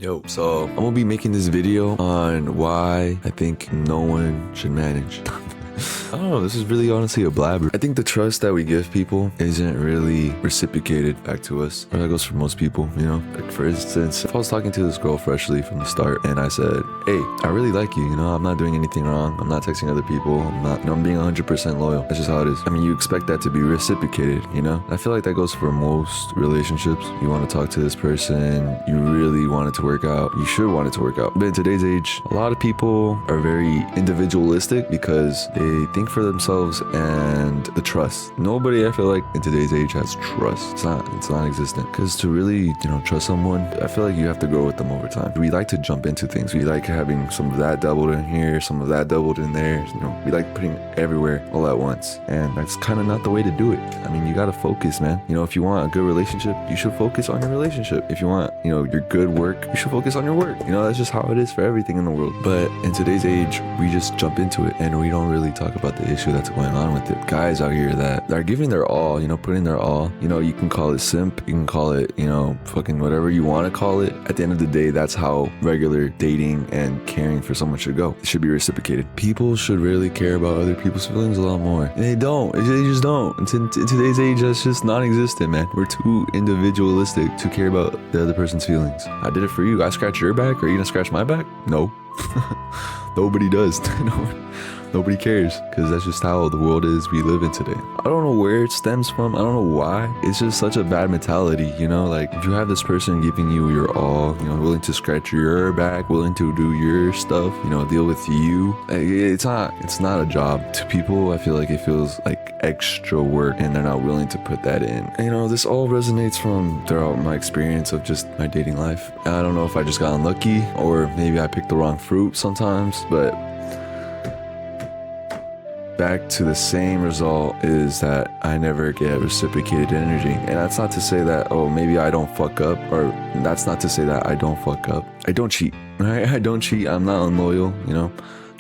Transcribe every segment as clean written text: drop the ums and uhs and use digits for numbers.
Yo, so I'm gonna be making this video on why I think no one should manage. I don't know, this is really honestly a blabber. I think the trust that we give people isn't really reciprocated back to us. Or that goes for most people, you know? Like for instance, if I was talking to this girl freshly from the start and I said, hey, I really like you, you know, I'm not doing anything wrong. I'm not texting other people. I'm not, you know, I'm being 100% loyal. That's just how it is. I mean, you expect that to be reciprocated, you know? I feel like that goes for most relationships. You want to talk to this person, you really want it to work out. You should want it to work out. But in today's age, a lot of people are very individualistic because they think for themselves and the trust. Nobody, I feel like, in today's age has trust. It's non-existent. Because to really, you know, trust someone, I feel like you have to grow with them over time. We like to jump into things. We like having some of that doubled in here, some of that doubled in there. You know, we like putting everywhere all at once. And that's kind of not the way to do it. I mean, you got to focus, man. You know, if you want a good relationship, you should focus on your relationship. If you want, you know, your good work, you should focus on your work. You know, that's just how it is for everything in the world. But in today's age, we just jump into it and we don't really talk about the issue that's going on with it. Guys out here that are giving their all, you know, putting their all, you know, you can call it simp, you can call it, you know, fucking whatever you want to call it. At the end of the day, that's how regular dating and caring for someone should go. It should be reciprocated. People should really care about other people's feelings a lot more. They don't. They just don't. In today's age, that's just non-existent, man. We're too individualistic to care about the other person's feelings. I did it for you. I scratched your back. Are you gonna scratch my back? No. Nobody does. Nobody cares, because that's just how the world is we live in today. I don't know where it stems from. I don't know why. It's just such a bad mentality, you know? Like, if you have this person giving you your all, you know, willing to scratch your back, willing to do your stuff, you know, deal with you, like, it's not a job. To people, I feel like it feels like extra work, and they're not willing to put that in. And, you know, this all resonates from throughout my experience of just my dating life. I don't know if I just got unlucky, or maybe I picked the wrong fruit sometimes, but back to the same result is that I never get reciprocated energy. And that's not to say that, oh, maybe I don't fuck up, or that's not to say that I don't fuck up. I don't cheat, right? I don't cheat. I'm not unloyal, you know?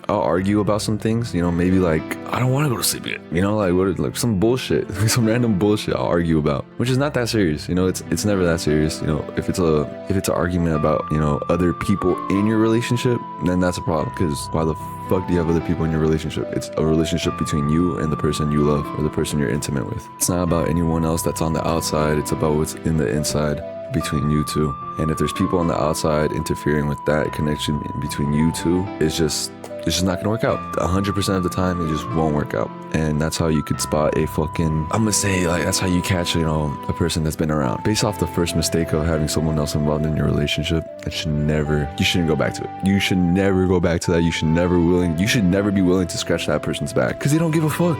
I'll argue about some things, you know, maybe like, I don't want to go to sleep yet, you know, like some bullshit, some random bullshit I'll argue about, which is not that serious, you know, it's never that serious, you know. If it's an argument about, you know, other people in your relationship, then that's a problem, because why the fuck do you have other people in your relationship? It's a relationship between you and the person you love, or the person you're intimate with. It's not about anyone else that's on the outside. It's about what's in the inside between you two. And if there's people on the outside interfering with that connection between you two, it's just not gonna work out. 100% of the time, it just won't work out. And that's how you could spot a fucking, I'm gonna say, like, that's how you catch, you know, a person that's been around. Based off the first mistake of having someone else involved in your relationship, you shouldn't go back to it. You should never go back to that. You should never be willing to scratch that person's back, because they don't give a fuck.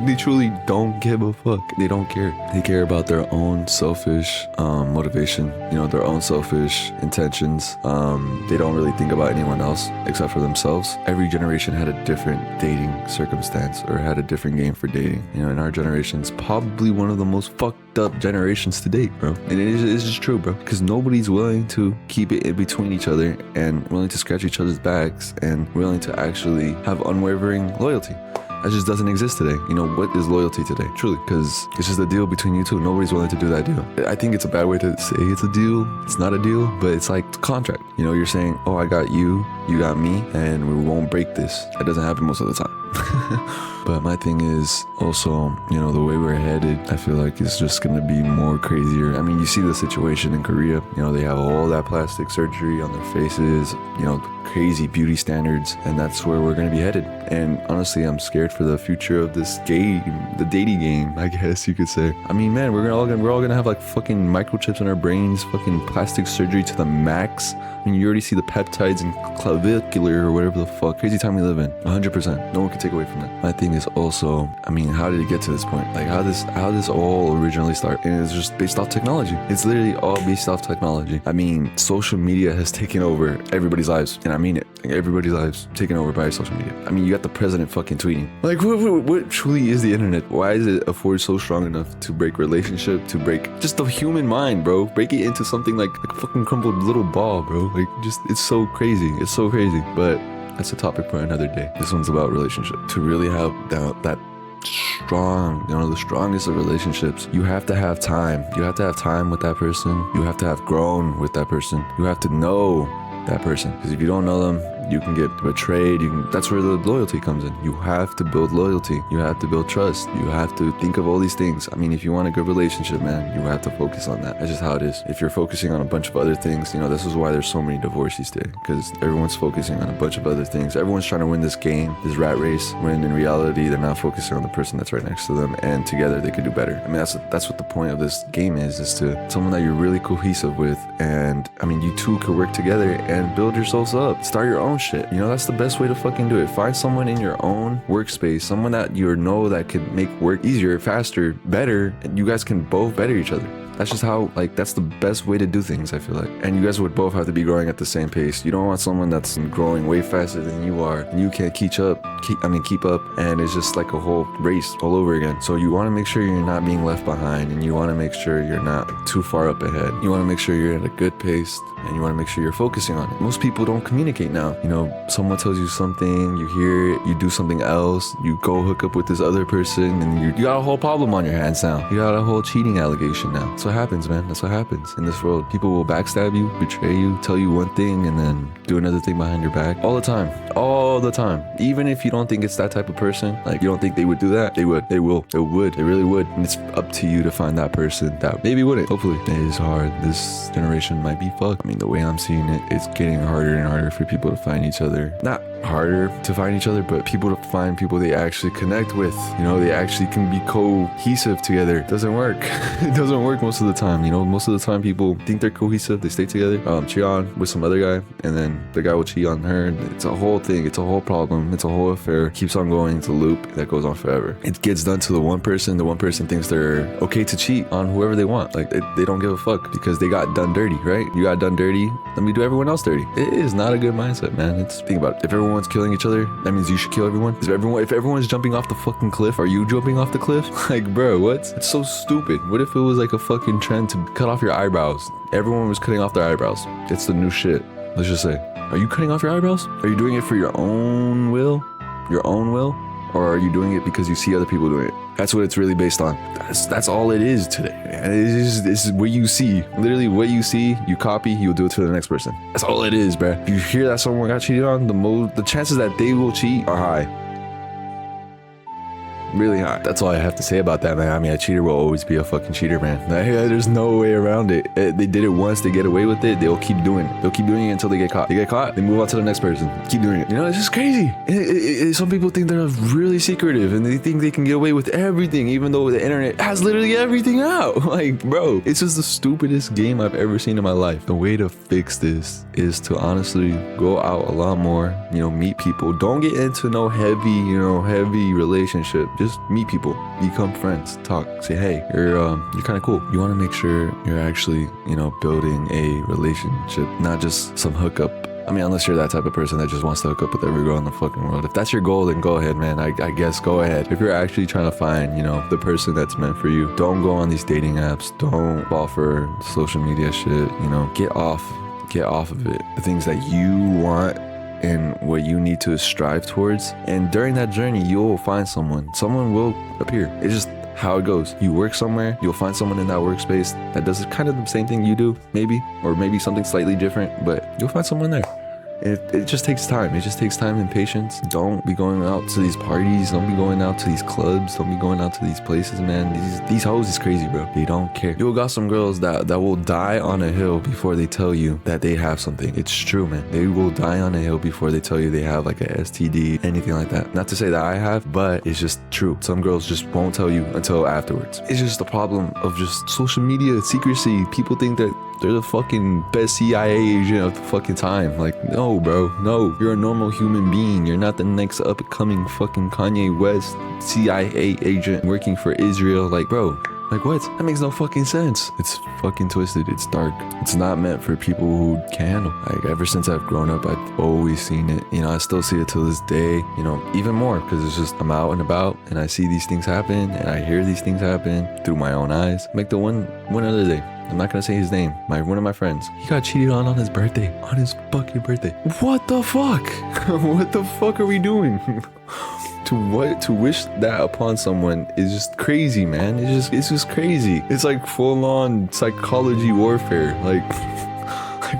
They truly don't give a fuck. They don't care. They care about their own selfish motivation, you know, their own selfish intentions. They don't really think about anyone else except for themselves. Every generation had a different dating circumstance, or had a different game for dating. You know, in our generation's probably one of the most fucked up generations to date, bro. And it's just true, bro, because nobody's willing to keep it in between each other, and willing to scratch each other's backs, and willing to actually have unwavering loyalty. That just doesn't exist today. You know, what is loyalty today? Truly, because it's just a deal between you two. Nobody's willing to do that deal. I think it's a bad way to say it's a deal. It's not a deal, but it's like a contract. You know, you're saying, oh, I got you, you got me, and we won't break this. That doesn't happen most of the time. But my thing is also, you know, the way we're headed, I feel like it's just gonna be more crazier. I mean, you see the situation in Korea. You know, they have all that plastic surgery on their faces, you know, crazy beauty standards, and that's where we're gonna be headed. And honestly, I'm scared for the future of this game, the dating game, I guess you could say. I mean, man, we're all gonna have like fucking microchips in our brains, fucking plastic surgery to the max. I mean, you already see the peptides and clavicular or whatever the fuck. Crazy time we live in. 100%. No one can take away from that. My thing is also, I mean, how did it get to this point? Like, how this all originally start? And it's just based off technology. It's literally all based off technology. I mean, social media has taken over everybody's lives, and I mean it. Like, everybody's lives taken over by social media. I mean, you got the president fucking tweeting. Like, what truly is the internet? Why is it a force so strong enough to break relationship, to break just the human mind, bro? Break it into something like a fucking crumbled little ball, bro. Like, just, it's so crazy. It's so crazy. But that's a topic for another day. This one's about relationship. To really have that strong, the strongest of relationships. You have to have time. You have to have time with that person. You have to have grown with that person. You have to know that person, because if you don't know them, you can get betrayed. That's where the loyalty comes in. You have to build loyalty. You have to build trust. You have to think of all these things. I mean, if you want a good relationship, man, you have to focus on that. That's just how it is. If you're focusing on a bunch of other things, this is why there's so many divorces today, because everyone's focusing on a bunch of other things. Everyone's trying to win this game, this rat race, when in reality, they're not focusing on the person that's right next to them, and together they could do better. I mean, that's what the point of this game is to someone that you're really cohesive with, and I mean, you two could work together and build yourselves up. Start your own shit. That's the best way to fucking do it. Find someone in your own workspace, someone that you know that could make work easier, faster, better, and you guys can both better each other. That's just how, that's the best way to do things, I feel like. And you guys would both have to be growing at the same pace. You don't want someone that's growing way faster than you are, and you can't keep up, and it's just like a whole race all over again. So you want to make sure you're not being left behind, and you want to make sure you're not too far up ahead. You want to make sure you're at a good pace, and you want to make sure you're focusing on it. Most people don't communicate now. Someone tells you something, you hear it, you do something else, you go hook up with this other person, and you got a whole problem on your hands now. You got a whole cheating allegation now. So what happens, man. That's what happens in this world. People will backstab you, betray you, tell you one thing and then do another thing behind your back all the time. Even if you don't think it's that type of person, you don't think they would do that, they would. They really would. And it's up to you to find that person that maybe wouldn't. Hopefully. It is hard. This generation might be fucked. I mean, the way I'm seeing it, it's getting harder and harder for people to find each other. Not harder to find each other, but people to find people they actually connect with. They actually can be cohesive together. It doesn't work. It doesn't work most of the time. Most of the time people think they're cohesive, they stay together, cheat on with some other guy, and then the guy will cheat on her. It's a whole thing. It's a whole problem. It's a whole affair. Keeps on going. It's a loop that goes on forever. It gets done to the one person. The one person thinks they're okay to cheat on whoever they want. They don't give a fuck because they got done dirty, right? You got done dirty. Let me do everyone else dirty. It is not a good mindset, man. Think about it. If everyone's killing each other, that means you should kill everyone. If everyone's jumping off the fucking cliff, are you jumping off the cliff? Bro, what? It's so stupid. What if it was like a fucking trend to cut off your eyebrows? Everyone was cutting off their eyebrows. It's the new shit. Let's just say, are you cutting off your eyebrows? Are you doing it for your own will? Or are you doing it because you see other people doing it? That's what it's really based on. That's all it is today. And this is what you see. Literally what you see, you copy, you'll do it to the next person. That's all it is, bruh. If you hear that someone got cheated on, the chances that they will cheat are high. Really high. That's all I have to say about that, man. I mean, a cheater will always be a fucking cheater, man. There's no way around it. They did it once, they get away with it, they'll keep doing it. They'll keep doing it until they get caught. They get caught, they move on to the next person. Keep doing it. It's just crazy. Some people think they're really secretive and they think they can get away with everything, even though the internet has literally everything out. Bro, it's just the stupidest game I've ever seen in my life. The way to fix this is to honestly go out a lot more, meet people. Don't get into no heavy relationship. Just meet people, become friends, talk, say, hey, you're kind of cool. You want to make sure you're actually, building a relationship, not just some hookup. I mean, unless you're that type of person that just wants to hook up with every girl in the fucking world. If that's your goal, then go ahead, man. I guess go ahead. If you're actually trying to find, the person that's meant for you, don't go on these dating apps. Don't fall for social media shit. Get off of it. The things that you want and what you need to strive towards. And during that journey, you'll find someone. Someone will appear. It's just how it goes. You work somewhere, you'll find someone in that workspace that does kind of the same thing you do, maybe, or maybe something slightly different, but you'll find someone there. It just takes time. It just takes time and patience. Don't be going out to these parties. Don't be going out to these clubs. Don't be going out to these places, man. These hoes is crazy, bro. They don't care. You got some girls that will die on a hill before they tell you that they have something. It's true, man. They will die on a hill before they tell you they have like a STD, anything like that. Not to say that I have, but it's just true. Some girls just won't tell you until afterwards. It's just a problem of just social media secrecy. People think that they're the fucking best CIA agent of the fucking time. No, bro. No. You're a normal human being. You're not the next up-and-coming fucking Kanye West CIA agent working for Israel. Bro. What? That makes no fucking sense. It's fucking twisted. It's dark. It's not meant for people who can handle. Ever since I've grown up, I've always seen it. I still see it till this day. Even more because it's just I'm out and about and I see these things happen and I hear these things happen through my own eyes. The one other day, I'm not gonna say his name. One of my friends. He got cheated on his birthday. On his fucking birthday. What the fuck? What the fuck are we doing? to wish that upon someone is just crazy, man. It's just crazy. It's like full on psychology warfare. Like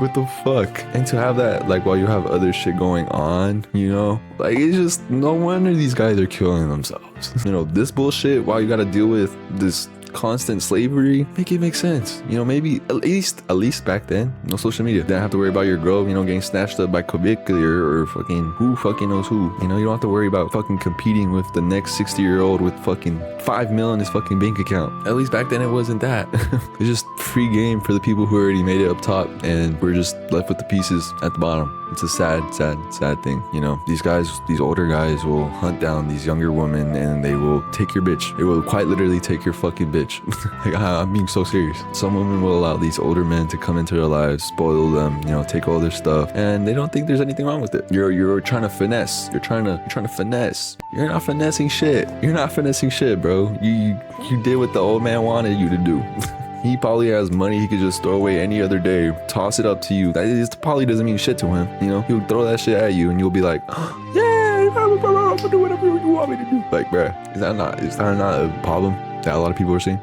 what the fuck? And to have that, like, while you have other shit going on, you know, like, it's just no wonder these guys are killing themselves. You know, this bullshit, while you gotta deal with this constant slavery, make it make sense. You know, maybe at least back then, no social media. Didn't have to worry about your girl, you know, getting snatched up by Quebec or fucking who fucking knows who. You know, you don't have to worry about fucking competing with the next 60-year-old with fucking 5 mil in his fucking bank account. At least back then it wasn't that. It's just free game for the people who already made it up top, and we're just left with the pieces at the bottom. It's a sad thing. You know, these guys, these older guys will hunt down these younger women and they will take your bitch. They will quite literally take your fucking bitch. Like, I'm being so serious. Some women will allow these older men to come into their lives, spoil them, you know, take all their stuff, and they don't think there's anything wrong with it. You're trying to finesse. You're trying to finesse. You're not finessing shit. You're not finessing shit, bro. You did what the old man wanted you to do. He probably has money he could just throw away any other day, toss it up to you. That probably doesn't mean shit to him. You know, he'll throw that shit at you and you'll be like, yeah, I'm gonna do whatever you want me to do. Like, bruh, is that not a problem that a lot of people are seeing?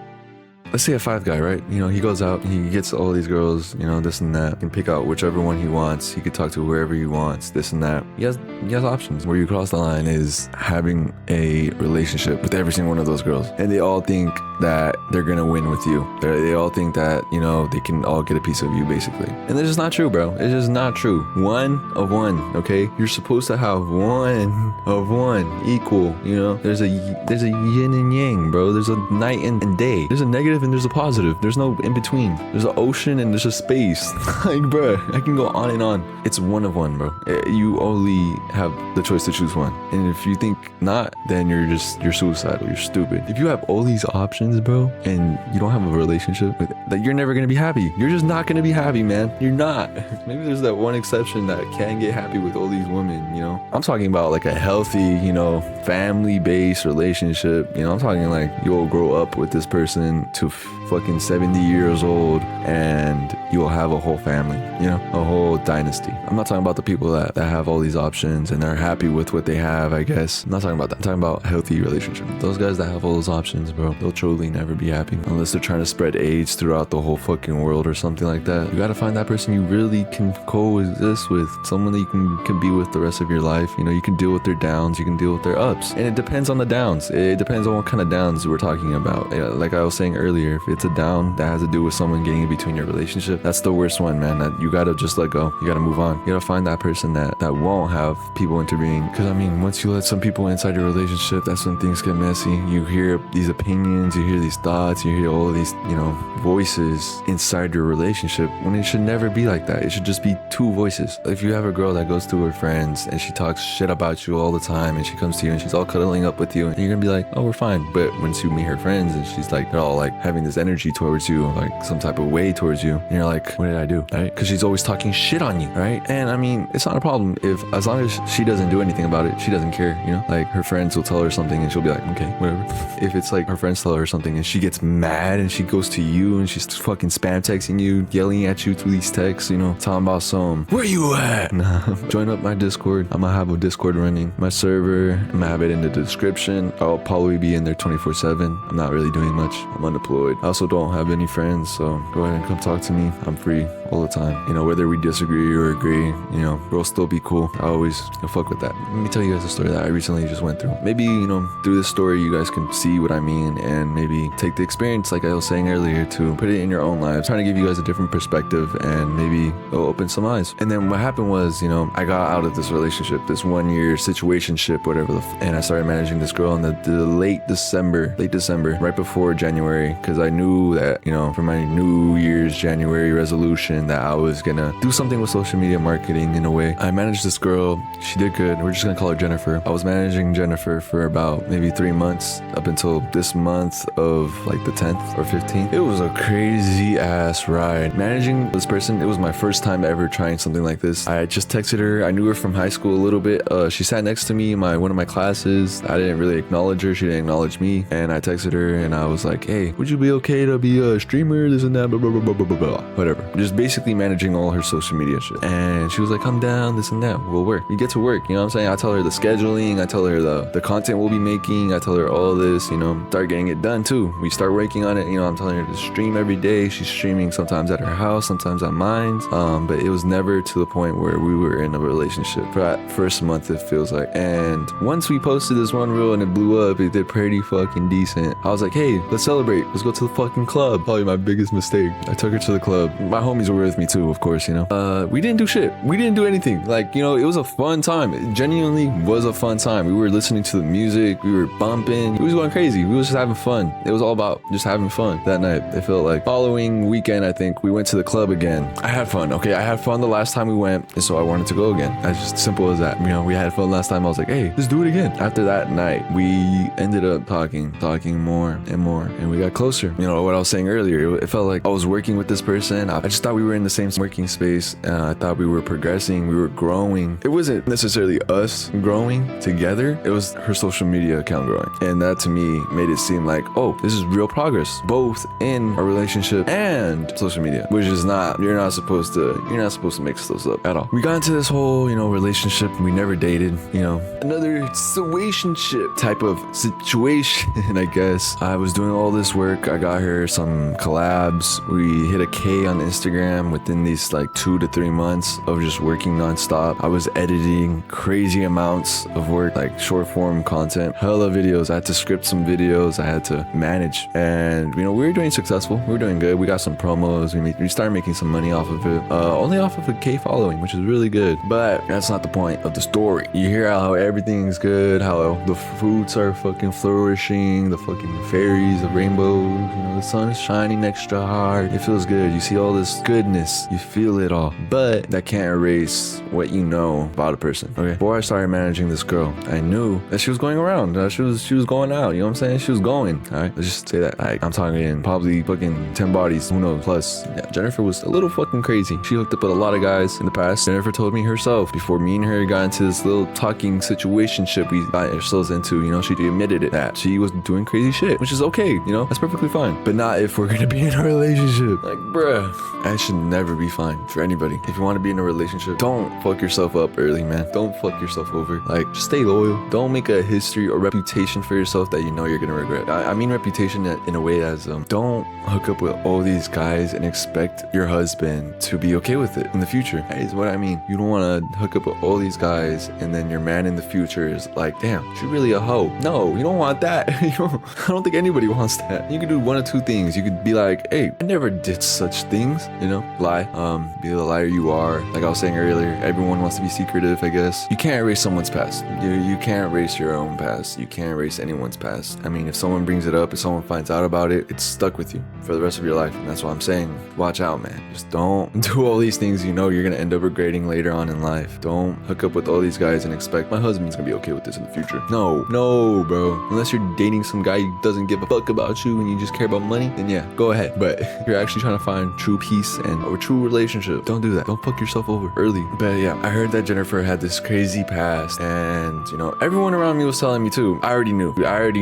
Let's say a Five Guy, right? You know, he goes out, he gets all these girls, you know, this and that. He can pick out whichever one he wants. He could talk to whoever he wants, this and that. He has options. Where you cross the line is having a relationship with every single one of those girls. And they all think that they're gonna win with you. They all think that, you know, they can all get a piece of you, basically. And that's just not true, bro. It's just not true. One of one, okay? You're supposed to have one of one equal, you know? There's a yin and yang, bro. There's a night and day. There's a negative and there's a positive. There's no in between. There's an ocean and there's a space. Like, bro, I can go on and on. It's one of one, bro. You only have the choice to choose one. And if you think not, then you're suicidal. You're stupid. If you have all these options, bro, and you don't have a relationship with that, you're never gonna be happy. You're just not gonna be happy, man. You're not. Maybe there's that one exception that can get happy with all these women, you know? I'm talking about like a healthy, you know, family-based relationship. You know, I'm talking like you'll grow up with this person to fucking 70 years old and you'll have a whole family, you know, a whole dynasty. I'm not talking about the people that have all these options and are happy with what they have, I guess. I'm not talking about that. I'm talking about healthy relationship. Those guys that have all those options, bro, they'll truly never be happy unless they're trying to spread AIDS throughout the whole fucking world or something like that. You gotta find that person you really can coexist with, someone that you can be with the rest of your life. You know, you can deal with their downs, you can deal with their ups, and it depends on the downs. It depends on what kind of downs we're talking about. Like I was saying earlier, if it's a down that has to do with someone getting in between your relationship, that's the worst one, man. That you gotta just let go. You gotta move on. You gotta find that person that won't have people intervening. Because I mean, once you let some people inside your relationship, that's when things get messy. You hear these opinions, you hear these thoughts, you hear all of these, you know, voices inside your relationship, when it should never be like that. It should just be two voices. If you have a girl that goes to her friends and she talks shit about you all the time and she comes to you and she's all cuddling up with you, and you're gonna be like, oh, we're fine. But once you meet her friends and she's like, they're all like having this energy towards you, like some type of way towards you, and you're like, what did I do? Right? Because she's always talking shit on you, right? And I mean, it's not a problem if, as long as she doesn't do anything about it, she doesn't care, you know? Like, her friends will tell her something and she'll be like, okay, whatever. If it's like her friends tell her something and she gets mad and she goes to you and she's fucking spam texting you, yelling at you through these texts, you know, talking about some, where you at? Nah. Join up my Discord. I'm gonna have a Discord running. My server, I'm gonna have it in the description. I'll probably be in there 24/7. I'm not really doing much. I'm unemployed. I also don't have any friends, so go ahead and come talk to me. I'm free all the time. You know, whether we disagree or agree, you know, we'll still be cool. I always fuck with that. Let me tell you guys a story that I recently just went through. Maybe, you know, through this story you guys can see what I mean and maybe take the experience, like I was saying earlier, to put it in your own lives. Trying to give you guys a different perspective and maybe it'll open some eyes. And then what happened was, you know, I got out of this relationship, this 1 year situationship, whatever and I started managing this girl in the late December, right before January, because I knew that, you know, for my New Year's January resolution that I was gonna do something with social media marketing in a way. I managed this girl. She did good. We're just gonna call her Jennifer. I was managing Jennifer for about maybe 3 months up until this month of like the 10th or 15th. It was a crazy ass ride. Managing this person, it was my first time ever trying something like this. I just texted her. I knew her from high school a little bit. She sat next to me in one of my classes. I didn't really acknowledge her. She didn't acknowledge me. And I texted her and I was like, hey, would you be okay to be a streamer? This and that, blah, blah, blah, blah, blah, blah. Whatever. Just basically managing all her social media shit. And she was like, come down, this and that. We'll work. We get to work, you know what I'm saying? I tell her the scheduling, I tell her the content we'll be making, I tell her all this, you know, start getting it done too. We start working on it, you know, I'm telling her to stream every day. She's streaming sometimes at her house, sometimes at mine. But it was never to the point where we were in a relationship. For that first month, it feels like. And once we posted this one reel and it blew up, it did pretty fucking decent. I was like, hey, let's celebrate. Let's go to the fucking club. Probably my biggest mistake. I took her to the club. My homies were with me too, of course, you know. We didn't do shit. We didn't do anything. Like, you know, it was a fun time. It genuinely was a fun time. We were listening to the music. We were bumping. It was going crazy. We was just having fun. It was all about just having fun that night. It felt like following weekend, I think we went to the club again. I had fun. Okay, I had fun the last time we went, and so I wanted to go again. That's just simple as that. You know, we had fun last time. I was like, hey, let's do it again. After that night, we ended up talking more and more, and we got closer. You know, what I was saying earlier, it felt like I was working with this person. I just thought we were in the same working space. I thought we were progressing. We were growing. It wasn't necessarily us growing together. It was her social media account growing. And that to me made it seem like, oh, this is real progress, both in a relationship and social media, which is not, you're not supposed to mix those up at all. We got into this whole, you know, relationship. We never dated, you know, another situationship type of situation, I guess. I was doing all this work. I got her some collabs. We hit a K on Instagram within these like 2 to 3 months of just working nonstop. I was editing crazy amounts of work, like short form content, hella videos. I had to script some videos. I had to manage, and you know, we were doing successful. We were doing good. We got some promos. We started making some money off of it, only off of a K following, which is really good. But that's not the point of the story. You hear how everything's good, how the fruits are fucking flourishing, the fucking fairies, the rainbows, you know, the sun is shining extra hard. It feels good. You see all this goodness. You feel it all. But that can't erase what you know about a person. Okay. Before I started managing this girl, I knew that she was going around. She was going out. You know what I'm saying? She was going. All right. Let's just say that. I'm talking probably fucking 10 bodies. Who knows? Plus, yeah, Jennifer was a little fucking crazy. She hooked up with a lot of guys in the past. Jennifer told me herself before me and her got into this little talking situationship we got ourselves into. You know, she admitted it that she was doing crazy shit, which is okay. You know, that's perfectly fine. But not if we're gonna be in a relationship. Like, bruh, that should never be fine for anybody. If you want to be in a relationship, don't fuck yourself up early, man. Don't fuck yourself over. Like, just stay loyal. Don't make a history or reputation for yourself that you know you're gonna regret. I mean reputation in a way as don't hook up with all these guys and expect your husband to be okay with it in the future. That is what I mean. You don't want to hook up with all these guys and then your man in the future is like, damn, she really a hoe. No, you don't want that. I don't think anybody wants that. You can do one of two things. You could be like, hey, I never did such things, you know, lie, be the liar you are. Like I was saying earlier, everyone wants to be secretive, I guess. You can't erase someone's past. You can't erase your own past. You can't erase anyone's past. I mean, if someone brings it up, if someone finds out about it, it's stuck with you for the rest of your life. And that's why I'm saying, watch out, man. Just don't do all these things you know you're gonna end up regretting later on in life. Don't hook up with all these guys and expect my husband's gonna be okay with this in the future. No, bro. Unless you're dating some guy who doesn't give a fuck about you and you just care about money, then yeah, go ahead. But if you're actually trying to find true peace and a true relationship, don't do that. Don't fuck yourself over early. But yeah, I heard that Jennifer had this crazy past, and you know, everyone around me was telling me too. I already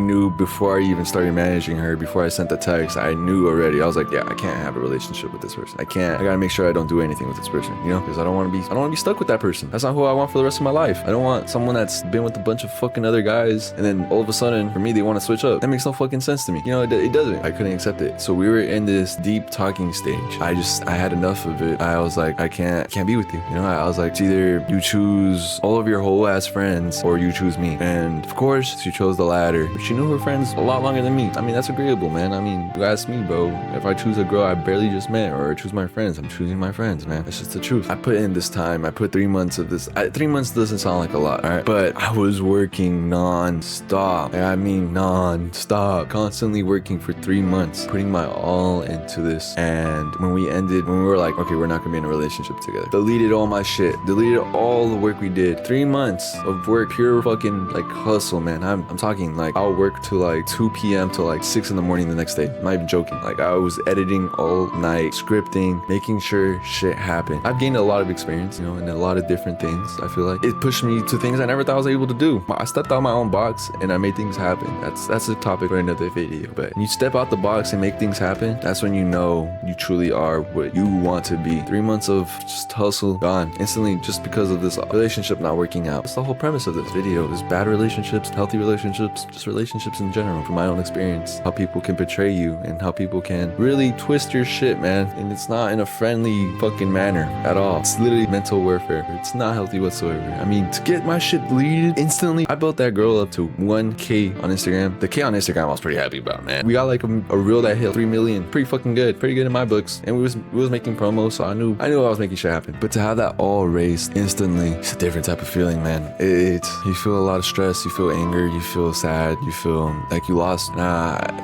knew before I even started managing her, before I sent the text. I knew already. I was like, yeah, I can't have a relationship with this person. I gotta make sure I don't do anything with this person, you know, because I don't want to be stuck with that person. That's not who I want for the rest of my life. I don't want someone that's been with a bunch of fucking other guys and then all of a sudden for me they want to switch up. That makes no fucking sense to me. You know, it doesn't. I couldn't accept it. So we were in this deep talking stage. I had enough of it. I was like, I can't be with you. You know, I was like, it's either you choose all of your whole ass friends or you choose me. And of course she chose the latter. But she knew her friends a lot longer than me. I mean, that's agreeable, man. I mean, you ask me, bro. If I choose a girl I barely just met or choose my friends, I'm choosing my friends, man. That's just the truth. I put in this time. I put 3 months of this. 3 months doesn't sound like a lot, all right? But I was working non-stop. I mean non-stop. Constantly working for 3 months, putting my all into this. And when we were like, okay, we're not gonna be in a relationship together, deleted all my shit, deleted all the work we did. 3 months of work, pure fucking like hustle, man. I'm talking like I'll work to like 2 p.m. to like 6 in the morning the next day. I'm not even joking. Like I was editing all night, scripting, making sure shit happened. I've gained a lot of experience, you know, in a lot of different things. I feel like it pushed me to things I never thought I was able to do. I stepped out my own box and I made things happen. That's a topic for another video. But when you step out the box and make things happen, that's when you know you truly are what what you want to be. 3 months of just hustle, gone instantly, just because of this relationship not working out. That's the whole premise of this video, is bad relationships, healthy relationships, just relationships in general. From my own experience, how people can betray you and how people can really twist your shit, man. And it's not in a friendly fucking manner at all. It's literally mental warfare. It's not healthy whatsoever. I mean, to get my shit deleted instantly, I built that girl up to 1K on Instagram. The K on Instagram I was pretty happy about, man. We got like a reel that hit 3 million. Pretty fucking good. Pretty good in my books. And we was making promos, so I knew I was making shit happen. But to have that all erased instantly, it's a different type of feeling, man. You feel a lot of stress, you feel anger, you feel sad, you feel like you lost.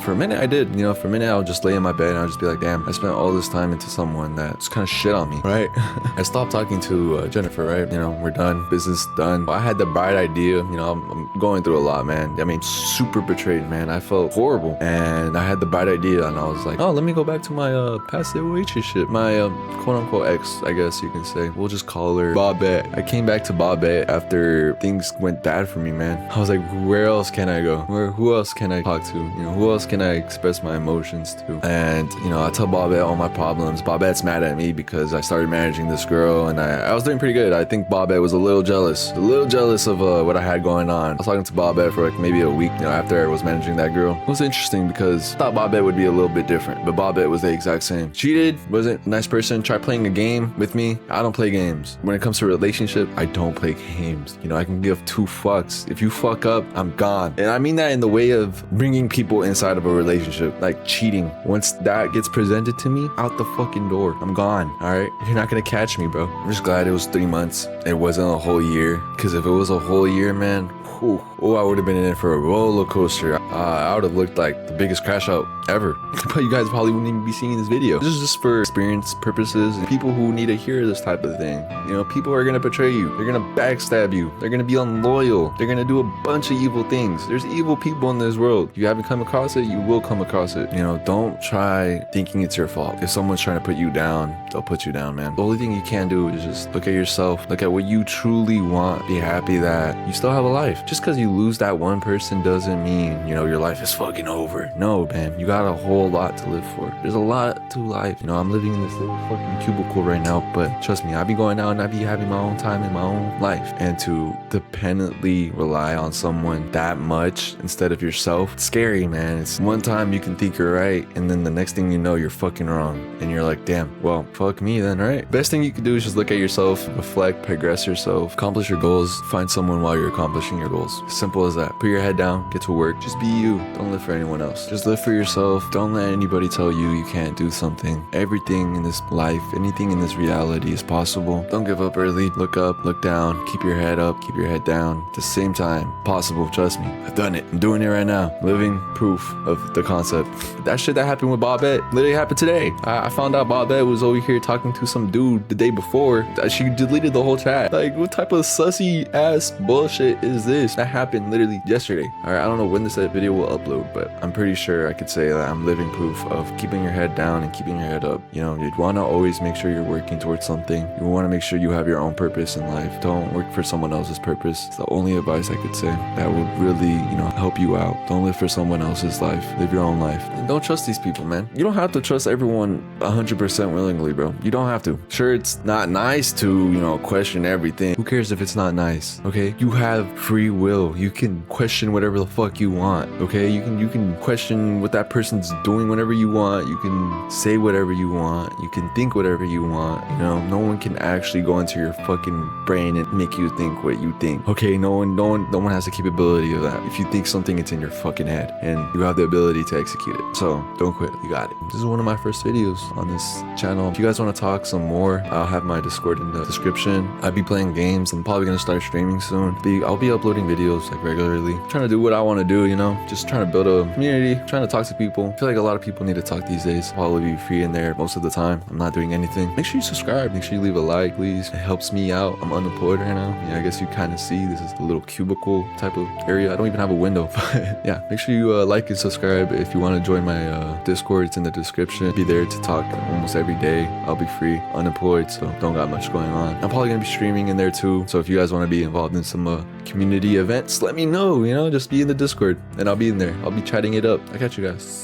For a minute I did. You know, for a minute I'll just lay in my bed and I'll just be like, damn, I spent all this time into someone that's kind of shit on me, right? I stopped talking to Jennifer, right? You know, we're done, business done. I had the bright idea, you know, I'm going through a lot, man. I mean, super betrayed, man. I felt horrible, and I had the bright idea, and I was like, oh, let me go back to my past relationship, my quote-unquote ex, I guess you can say. We'll just call her Bobette. I came back to Bobette after things went bad for me, man. I was like, where else can I go? Who else can I talk to? You know, who else can I express my emotions to? And, you know, I tell Bobette all my problems. Bobette's mad at me because I started managing this girl, and I was doing pretty good. I think Bobette was a little jealous of what I had going on. I was talking to Bobette for like maybe a week, you know, after I was managing that girl. It was interesting because I thought Bobette would be a little bit different, but Bobette was the exact same. Cheated, wasn't a nice person, tried playing a game with me. I don't play games. When it comes to a relationship, I don't play games. You know, I can give 2 fucks. If you fuck up, I'm gone. And I mean that in the way of bringing people inside of a relationship, like cheating. Once that gets presented to me, out the fucking door. I'm gone, all right? You're not gonna catch me, bro. I'm just glad it was 3 months. It wasn't a whole year, because if it was a whole year, man, I would have been in it for a roller coaster. I would have looked like the biggest crash out ever. But you guys probably wouldn't even be seeing this video. This is just for experience purposes and people who need to hear this type of thing. You know, people are gonna betray you. They're gonna backstab you. They're gonna be unloyal. They're gonna do a bunch of evil things. There's evil people in this world. If you haven't come across it, you will come across it. You know, don't try thinking it's your fault. If someone's trying to put you down, they'll put you down, man. The only thing you can do is just look at yourself. Look at what you truly want. Be happy that you still have a life. Just because you lose that one person doesn't mean, you know, your life is fucking over. No, man, you got a whole lot to live for. There's a lot to life. You know, I'm living in this little fucking cubicle right now, but trust me, I be going out and I be having my own time in my own life. And to dependently rely on someone that much instead of yourself, it's scary, man. It's one time you can think you're right, and then the next thing you know, you're fucking wrong. And you're like, damn, well, fuck me then, right? Best thing you can do is just look at yourself, reflect, progress yourself, accomplish your goals, find someone while you're accomplishing your goals. Simple as that. Put your head down, get to work, just be you. Don't live for anyone else. Just live for yourself. Don't let anybody tell you you can't do something. Everything in this life, anything in this reality is possible. Don't give up early. Look up, look down, keep your head up, keep your head down. At the same time, possible, trust me. I've done it. I'm doing it right now. Living proof of the concept. That shit that happened with Bobette literally happened today. I found out Bobette was over here talking to some dude the day before. She deleted the whole chat. Like, what type of sussy ass bullshit is this? That happened literally yesterday. Alright, I don't know when this video will upload, but I'm pretty sure I could say that I'm living proof of keeping your head down and keeping your head up. You know, you'd want to always make sure you're working towards something. You want to make sure you have your own purpose in life. Don't work for someone else's purpose. It's the only advice I could say that would really, you know, help you out. Don't live for someone else's life. Live your own life. And don't trust these people, man. You don't have to trust everyone 100% willingly, bro. You don't have to. Sure, it's not nice to, you know, question everything. Who cares if it's not nice? Okay? You have free will. You can question whatever the fuck you want. Okay? You can question what that person's doing whenever you want. You can say whatever you want. You can think whatever you want. You know, no one can actually go into your fucking brain and make you think what you think. Okay? No one has the capability of that. If you think something, it's in your fucking head, and you have the ability to execute it. So don't quit. You got it. This is one of my first videos on this channel. If you guys want to talk some more, I'll have my Discord in the description. I'll be playing games. I'm probably gonna start streaming soon. I'll be uploading videos like regularly. I'm trying to do what I want to do, you know, just trying to build a community, trying to talk to people. I feel like a lot of people need to talk these days. I'll probably be free in there most of the time. I'm not doing anything. Make sure you subscribe. Make sure you leave a like, please. It helps me out. I'm unemployed right now. Yeah, I guess you kind of see this is a little cubicle type of area. I don't even have a window, but yeah, make sure you like and subscribe. If you want to join my Discord, it's in the description. Be there to talk almost every day. I'll be free, unemployed, so don't got much going on. I'm probably gonna be streaming in there too, so if you guys want to be involved in some community events, let me know. You know, just be in the Discord and I'll be in there. I'll be chatting it up. I got you guys.